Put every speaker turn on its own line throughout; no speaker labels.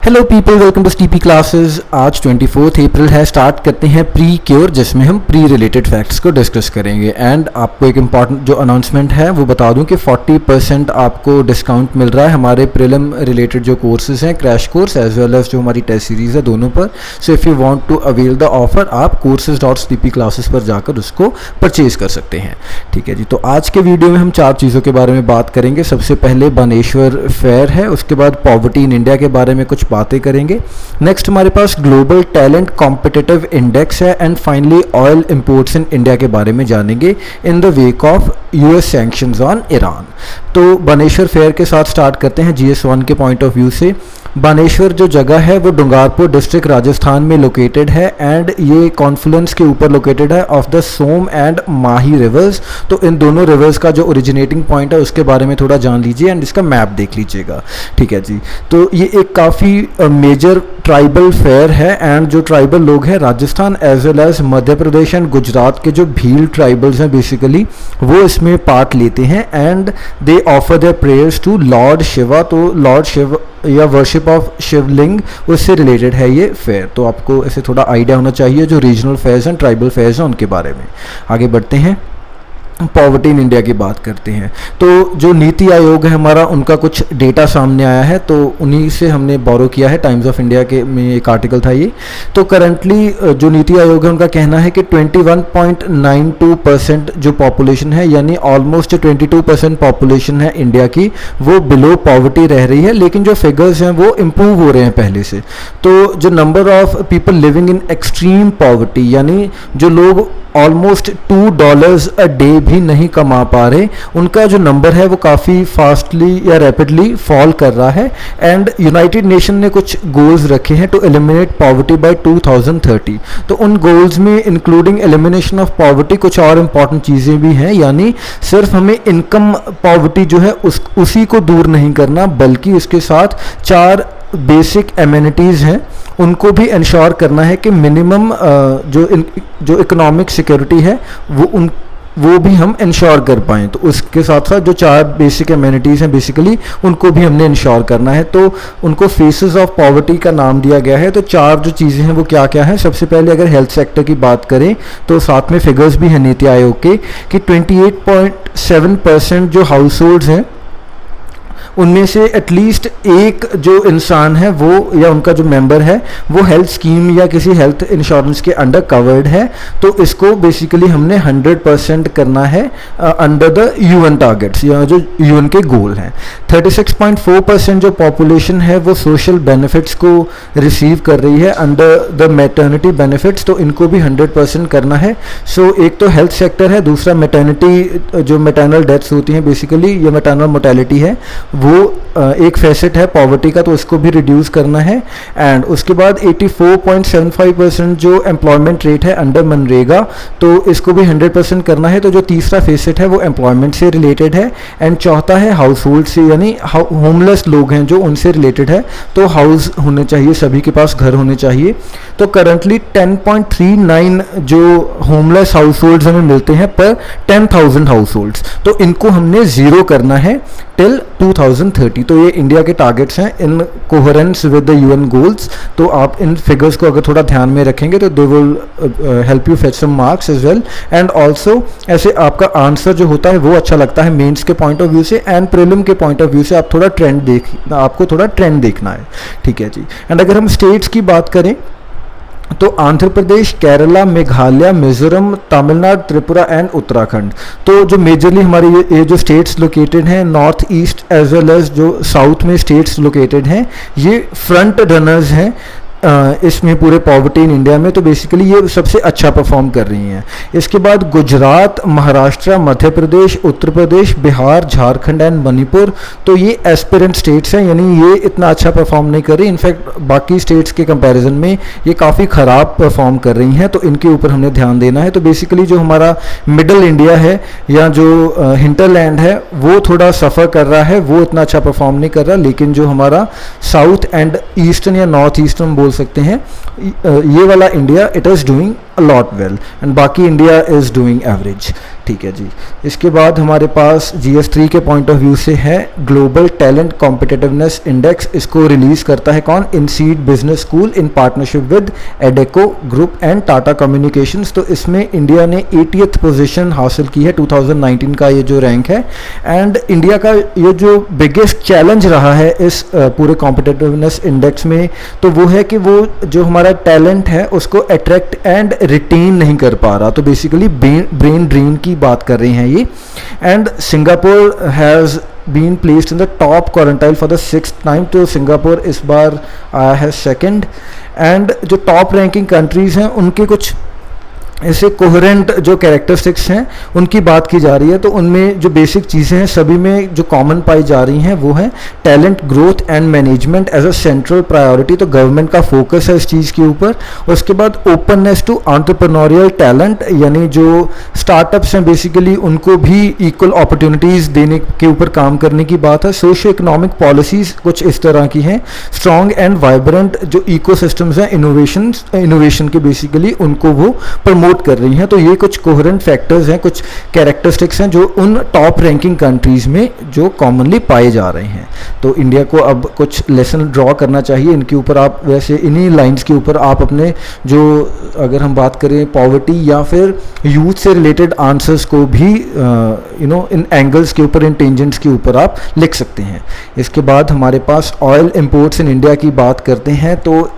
Hello people, welcome to स्टीपी classes. आज 24 अप्रैल है। स्टार्ट करते हैं प्री क्योर, जिसमें हम प्री रिलेटेड फैक्ट्स को डिस्कस करेंगे। एंड आपको एक इम्पॉर्टेंट जो अनाउंसमेंट है वो बता दूं कि 40% आपको डिस्काउंट मिल रहा है हमारे प्रीलिम रिलेटेड जो कोर्सेज हैं, crash course as well as जो हमारी टेस्ट सीरीज़ है, दोनों पर। So if you want to avail the offer, आप courses.stpclasses पर जाकर उसको परचेज कर सकते हैं। ठीक है जी। तो आज के वीडियो में हम 4 चीज़ों के बारे में बात करेंगे। सबसे पहले बानेश्वर फेयर है, उसके बाद पॉवर्टी इन इंडिया के बारे में कुछ बातें करेंगे। नेक्स्ट हमारे पास ग्लोबल टैलेंट कॉम्पिटिटिव इंडेक्स है, and finally oil imports in India के बारे में जानेंगे in the wake of US sanctions on Iran. तो बानेश्वर फेयर के साथ स्टार्ट करते हैं GS1 के पॉइंट ऑफ व्यू से। बानेश्वर जो जगह है वो डूंगरपुर डिस्ट्रिक्ट राजस्थान में लोकेटेड है, एंड ये कॉन्फ्लुएंस के ऊपर लोकेटेड है of the Som and Mahi rivers. तो इन दोनों रिवर्स का जो ओरिजिनेटिंग पॉइंट है उसके बारे में थोड़ा जान लीजिए, एंड इसका मैप देख लीजिएगा। ठीक है जी। तो ये एक काफ़ी मेजर ट्राइबल फेयर है, एंड जो ट्राइबल लोग हैं Rajasthan as well as Madhya Pradesh and Gujarat के जो भील ट्राइबल्स हैं बेसिकली, वो इसमें पार्ट लेते हैं, and they offer their prayers to lord Shiva. तो लॉर्ड शिव या वर्शिप ऑफ शिवलिंग, उससे रिलेटेड है ये फेयर। तो आपको ऐसे थोड़ा आइडिया होना चाहिए जो रीजनल फेयर्स हैं, ट्राइबल फेयर्स हैं, उनके बारे में। आगे बढ़ते हैं, पॉवर्टी इन इंडिया की बात करते हैं। तो जो नीति आयोग है हमारा, उनका कुछ डेटा सामने आया है, तो उन्हीं से हमने बोरो किया है। टाइम्स ऑफ इंडिया के में एक आर्टिकल था ये। तो करंटली जो नीति आयोग है उनका कहना है कि 21.92% जो पॉपुलेशन है, यानी ऑलमोस्ट 22% पॉपुलेशन है इंडिया की, वो बिलो पॉवर्टी रह रही है। लेकिन जो फिगर्स हैं वो इम्प्रूव हो रहे हैं पहले से। तो जो number of people living in extreme poverty, यानी जो लोग ऑलमोस्ट $2 अ डे भी नहीं कमा पा रहे, उनका जो नंबर है वो काफ़ी फास्टली या रैपिडली फॉल कर रहा है। एंड यूनाइटेड नेशन ने कुछ गोल्स रखे हैं टू एलिमिनेट पॉवर्टी बाय 2030। तो उन गोल्स में इंक्लूडिंग एलिमिनेशन ऑफ पॉवर्टी कुछ और इम्पॉर्टेंट चीज़ें भी हैं, यानी सिर्फ हमें इनकम पॉवर्टी जो है उसी को दूर नहीं करना, बल्कि इसके साथ 4 बेसिक एमिनिटीज़ हैं, उनको भी इंश्योर करना है कि मिनिमम जो इकोनॉमिक सिक्योरिटी है वो भी हम इंश्योर कर पाएँ। तो उसके साथ साथ जो 4 बेसिक एमिनिटीज़ हैं बेसिकली, उनको भी हमने इंश्योर करना है। तो उनको फेसेस ऑफ पॉवर्टी का नाम दिया गया है। तो 4 जो चीज़ें हैं वो क्या क्या हैं। सबसे पहले अगर हेल्थ सेक्टर की बात करें तो साथ में फिगर्स भी हैं नीति आयोग के कि 28.7% जो हाउस होल्ड्स हैं उनमें से एटलीस्ट एक जो इंसान है वो या उनका जो मेंबर है वो हेल्थ स्कीम या किसी हेल्थ इंश्योरेंस के अंडर कवर्ड है। तो इसको बेसिकली हमने 100% करना है अंडर द UN टारगेट्स या जो UN के गोल हैं। 36.4% जो पॉपुलेशन है वो सोशल बेनिफिट्स को रिसीव कर रही है अंडर द मैटर्निटी बेनिफिट्स, तो इनको भी 100% करना है। सो एक तो हेल्थ सेक्टर है, दूसरा मैटर्निटी, जो मैटरनल डेथ्स होती हैं बेसिकली, या मैटरनल मोर्टेलिटी है, वो एक फैसेट है पॉवर्टी का, तो उसको भी रिड्यूस करना है। एंड उसके बाद 84.75% जो एम्प्लॉयमेंट रेट है अंडर मनरेगा, तो इसको भी 100% करना है। तो जो तीसरा फैसेट है वो एम्प्लॉयमेंट से रिलेटेड है। एंड चौथा है हाउस होल्ड से, यानी होमलेस लोग हैं जो, उनसे रिलेटेड है। तो हाउस होने चाहिए, सभी के पास घर होने चाहिए। तो करंटली 10.39 जो होमलेस हाउस होल्ड्स हमें मिलते हैं पर 10,000 हाउस होल्ड्स, तो इनको हमने 0 करना है टिल 2030। तो ये इंडिया के टारगेट्स हैं in coherence with the UN goals. तो आप इन फिगर्स को अगर थोड़ा ध्यान में रखेंगे तो they will help you fetch some marks as well. And also ऐसे आपका आंसर जो होता है वो अच्छा लगता है मेंस के पॉइंट ऑफ व्यू से, एंड प्रीलिम के पॉइंट ऑफ व्यू से आपको थोड़ा ट्रेंड देखना है। ठीक है जी। एंड अगर हम स्टेट्स की बात करें तो आंध्र प्रदेश, केरला, मेघालय, मिजोरम, तमिलनाडु, त्रिपुरा एंड उत्तराखंड। तो जो मेजरली हमारी ये जो स्टेट्स लोकेटेड हैं north east as well as जो साउथ में स्टेट्स लोकेटेड हैं, ये फ्रंट रनर्स हैं इसमें पूरे पॉवर्टी इन इंडिया में। तो बेसिकली ये सबसे अच्छा परफॉर्म कर रही हैं। इसके बाद गुजरात, महाराष्ट्र, मध्य प्रदेश, उत्तर प्रदेश, बिहार, झारखंड एंड मणिपुर, तो ये एस्पिरेंट स्टेट्स हैं, यानी ये इतना अच्छा परफॉर्म नहीं कर रही। इनफैक्ट बाकी स्टेट्स के कंपैरिजन में ये काफ़ी ख़राब परफॉर्म कर रही हैं, तो इनके ऊपर हमने ध्यान देना है। तो बेसिकली जो हमारा मिडल इंडिया है या जो हिंटरलैंड है वो थोड़ा सफ़र कर रहा है, वो इतना अच्छा परफॉर्म नहीं कर रहा। लेकिन जो हमारा साउथ एंड ईस्टर्न या नॉर्थ ईस्टर्न बोल सकते हैं, ये वाला India, it is doing a lot well, and बाकी इंडिया इज़ डूइंग एवरेज। ठीक है जी। इसके बाद हमारे पास GS3 के पॉइंट ऑफ व्यू से है ग्लोबल टैलेंट कॉम्पिटिटिवनेस इंडेक्स। इसको रिलीज़ करता है कौन? INSEAD business school in partnership with Adecco group and Tata communications. तो इसमें इंडिया ने 80th पोजीशन हासिल की है, 2019 का ये जो रैंक है। एंड इंडिया का ये जो बिगेस्ट चैलेंज रहा है इस पूरे कॉम्पिटिटिवनेस इंडेक्स में, तो वो है कि वो जो हमारा टैलेंट है उसको अट्रैक्ट एंड रिटेन नहीं कर पा रहा। तो बेसिकली ब्रेन ड्रेन की बात कर रहे हैं ये। And Singapore has been placed in the top quartile for the 6th time. तो सिंगापुर इस बार आया है सेकंड। एंड जो टॉप रैंकिंग कंट्रीज़ हैं उनके कुछ ऐसे कोहेरेंट जो कैरेक्टरिस्टिक्स हैं उनकी बात की जा रही है। तो उनमें जो बेसिक चीज़ें हैं सभी में जो कॉमन पाई जा रही हैं वो है talent growth and management as a central priority. तो गवर्नमेंट का फोकस है इस चीज़ के ऊपर। उसके बाद ओपननेस टू एंटरप्रेन्योरियल टैलेंट, यानी जो स्टार्टअप्स हैं बेसिकली उनको भी इक्वल अपॉर्चुनिटीज़ देने के ऊपर काम करने की बात है। सोशो इकोनॉमिक पॉलिसीज़ कुछ इस तरह की हैं। स्ट्रॉन्ग एंड वाइब्रेंट जो इकोसिस्टम्स हैं इनोवेशन के बेसिकली उनको वो प्रमोट कर रही हैं। तो ये कुछ कोहेरेंट फैक्टर्स हैं, कुछ कैरेक्टरिस्टिक्स हैं जो उन टॉप रैंकिंग कंट्रीज़ में जो कॉमनली पाए जा रहे हैं। तो इंडिया को अब कुछ लेसन ड्रॉ करना चाहिए इनके ऊपर। आप वैसे इन्हीं लाइंस के ऊपर आप अपने जो अगर हम बात करें पॉवर्टी या फिर यूथ से रिलेटेड आंसर्स को भी इन एंगल्स के ऊपर, इन टेंजेंट्स के ऊपर आप लिख सकते हैं। इसके बाद हमारे पास ऑयल इंपोर्ट्स इन इंडिया की बात करते हैं। तो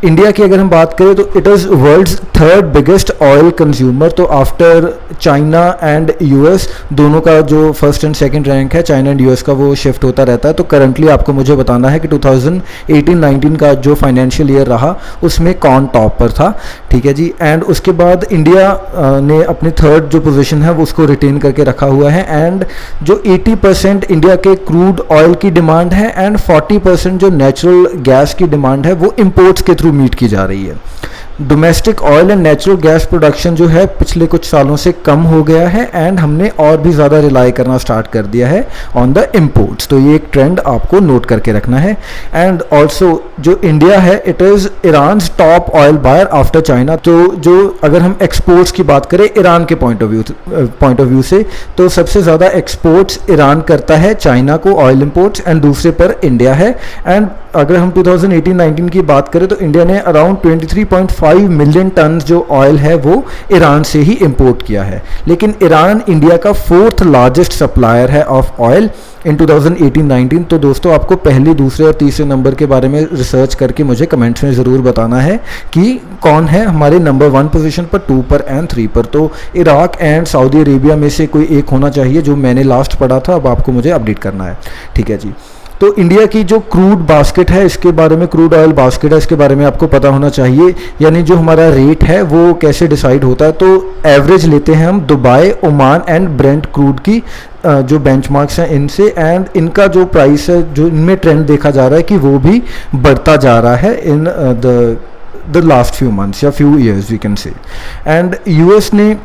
इंडिया की अगर हम बात करें तो it is world's 3rd biggest oil consumer. तो आफ्टर चाइना एंड यूएस, दोनों का जो फर्स्ट एंड सेकंड रैंक है चाइना एंड यूएस का वो शिफ्ट होता रहता है। तो करंटली आपको मुझे बताना है कि 2018-19 का जो फाइनेंशियल ईयर रहा उसमें कौन टॉप पर था। ठीक है जी। एंड उसके बाद इंडिया ने अपनी 3rd जो पोजीशन है वो उसको रिटेन करके रखा हुआ है। एंड जो 80% इंडिया के क्रूड ऑयल की डिमांड है एंड 40% जो नेचुरल गैस की डिमांड है वो इंपोर्ट्स के थ्रू मीट की जा रही है। Domestic oil and natural gas production जो है पिछले कुछ सालों से कम हो गया है एंड हमने और भी ज़्यादा रिलाई करना स्टार्ट कर दिया है ऑन द इम्पोर्ट्स। तो ये एक ट्रेंड आपको नोट करके रखना है। एंड ऑल्सो जो इंडिया है it is Iran's top oil buyer after China. तो जो अगर हम एक्सपोर्ट्स की बात करें ईरान के पॉइंट ऑफ व्यू से, तो सबसे ज़्यादा एक्सपोर्ट्स ईरान करता है चाइना को ऑयल इम्पोर्ट्स, एंड दूसरे पर इंडिया है। एंड अगर हम 2018-19 की बात करें तो इंडिया ने अराउंड 23.5 मिलियन टन जो ऑयल है वो ईरान से ही इंपोर्ट किया है। लेकिन ईरान इंडिया का 4th लार्जेस्ट सप्लायर है ऑफ ऑयल इन 2018-19। तो दोस्तों आपको पहले, दूसरे और तीसरे नंबर के बारे में रिसर्च करके मुझे कमेंट्स में ज़रूर बताना है कि कौन है हमारे नंबर 1 पोजीशन पर, 2 पर एंड 3 पर। तो इराक एंड सऊदी अरेबिया में से कोई एक होना चाहिए, जो मैंने लास्ट पढ़ा था। अब आपको मुझे अपडेट करना है। ठीक है जी। तो इंडिया की जो क्रूड बास्केट है इसके बारे में, क्रूड ऑयल बास्केट है इसके बारे में आपको पता होना चाहिए, यानी जो हमारा रेट है वो कैसे डिसाइड होता है। तो एवरेज लेते हैं हम Dubai, Oman and Brent crude की जो बेंचमार्क्स हैं इनसे, एंड इनका जो प्राइस है जो इनमें ट्रेंड देखा जा रहा है कि वो भी बढ़ता जा रहा है in the last few months या few years we can say. And US ने,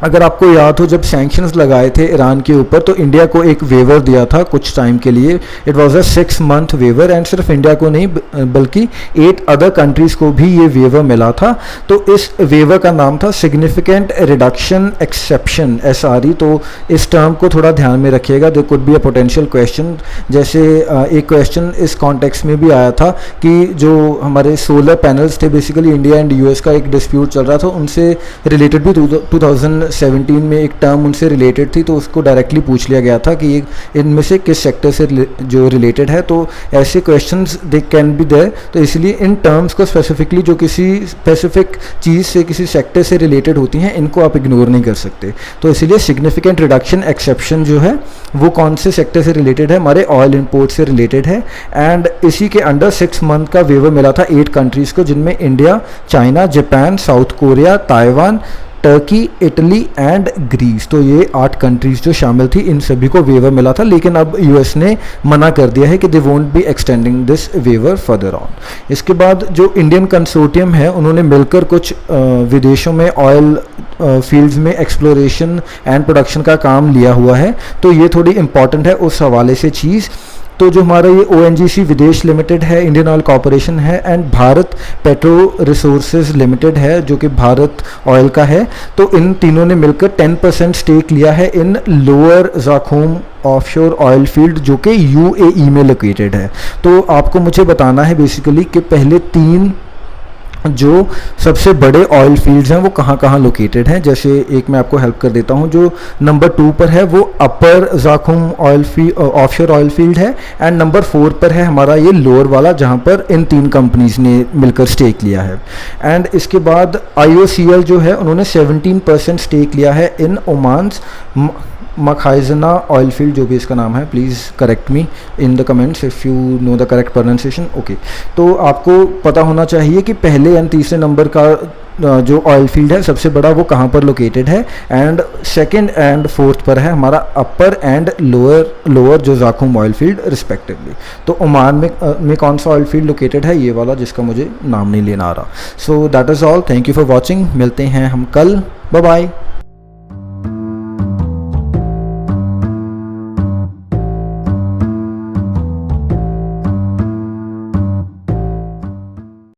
अगर आपको याद हो, जब सैंक्शंस लगाए थे ईरान के ऊपर तो इंडिया को एक वेवर दिया था कुछ टाइम के लिए। It was a 6 month waiver and सिर्फ इंडिया को नहीं बल्कि 8 अदर कंट्रीज़ को भी ये वेवर मिला था। तो इस वेवर का नाम था सिग्निफिकेंट रिडक्शन एक्सेप्शन, SRE। तो इस टर्म को थोड़ा ध्यान में रखिएगा, there could be a potential question. जैसे एक क्वेश्चन इस कॉन्टेक्स्ट में भी आया था कि जो हमारे सोलर पैनल्स थे, बेसिकली इंडिया एंड यूएस का एक डिस्प्यूट चल रहा था, उनसे रिलेटेड भी 2017 में एक टर्म उनसे रिलेटेड थी, तो उसको डायरेक्टली पूछ लिया गया था कि ये इनमें से किस सेक्टर से जो रिलेटेड है। तो ऐसे questions they can be there. तो इसलिए इन टर्म्स को स्पेसिफिकली जो किसी स्पेसिफिक चीज़ से, किसी सेक्टर से रिलेटेड होती हैं, इनको आप इग्नोर नहीं कर सकते। तो इसीलिए सिग्निफिकेंट रिडक्शन एक्सेप्शन जो है वो कौन से सेक्टर से रिलेटेड है, हमारे ऑयल इंपोर्ट से रिलेटेड है। एंड इसी के अंडर 6 मंथ का वेवर मिला था 8 कंट्रीज़ को, जिनमें India, China, Japan, South Korea, Taiwan, Turkey, Italy and Greece. तो ये 8 कंट्रीज़ जो शामिल थी, इन सभी को वेवर मिला था। लेकिन अब यूएस ने मना कर दिया है कि they won't be extending this waiver further on. इसके बाद जो इंडियन कंसोर्टियम है उन्होंने मिलकर कुछ विदेशों में ऑयल फील्ड्स में एक्सप्लोरेशन एंड प्रोडक्शन का काम लिया हुआ है। तो ये थोड़ी इंपॉर्टेंट है उस हवाले से चीज़। तो जो हमारा ये ONGC विदेश लिमिटेड है, इंडियन ऑयल कॉरपोरेशन है, and Bharat petro resources limited है जो कि भारत ऑयल का है, तो इन तीनों ने मिलकर 10% स्टेक लिया है in lower Zakum offshore oil field जो कि UAE में लोकेटेड है। तो आपको मुझे बताना है बेसिकली कि पहले 3 जो सबसे बड़े ऑयल फील्ड्स हैं वो कहाँ कहाँ लोकेटेड हैं। जैसे एक मैं आपको हेल्प कर देता हूँ, जो नंबर 2 पर है वो अपर जाखूम ऑफशोर ऑयल फील्ड है, एंड नंबर 4 पर है हमारा ये लोअर वाला जहाँ पर इन 3 कंपनीज ने मिलकर स्टेक लिया है। एंड इसके बाद IOCL जो है उन्होंने 17% स्टेक लिया है इन ओमान्स मखाइजना ऑयल फील्ड, जो भी इसका नाम है, please correct me in the comments if you know the correct pronunciation. Okay, तो आपको पता होना चाहिए कि पहले एंड तीसरे नंबर का जो ऑयल फील्ड है सबसे बड़ा वो कहाँ पर लोकेटेड है, एंड सेकंड एंड फोर्थ पर है हमारा अपर एंड लोअर जो जाखूम ऑयल फील्ड रिस्पेक्टिवली। तो ओमान में कौन सा ऑयल फील्ड लोकेटेड है, ये वाला जिसका मुझे नाम नहीं लेना आ रहा। So that is all, thank you for watching, मिलते हैं हम कल, बाय बाय।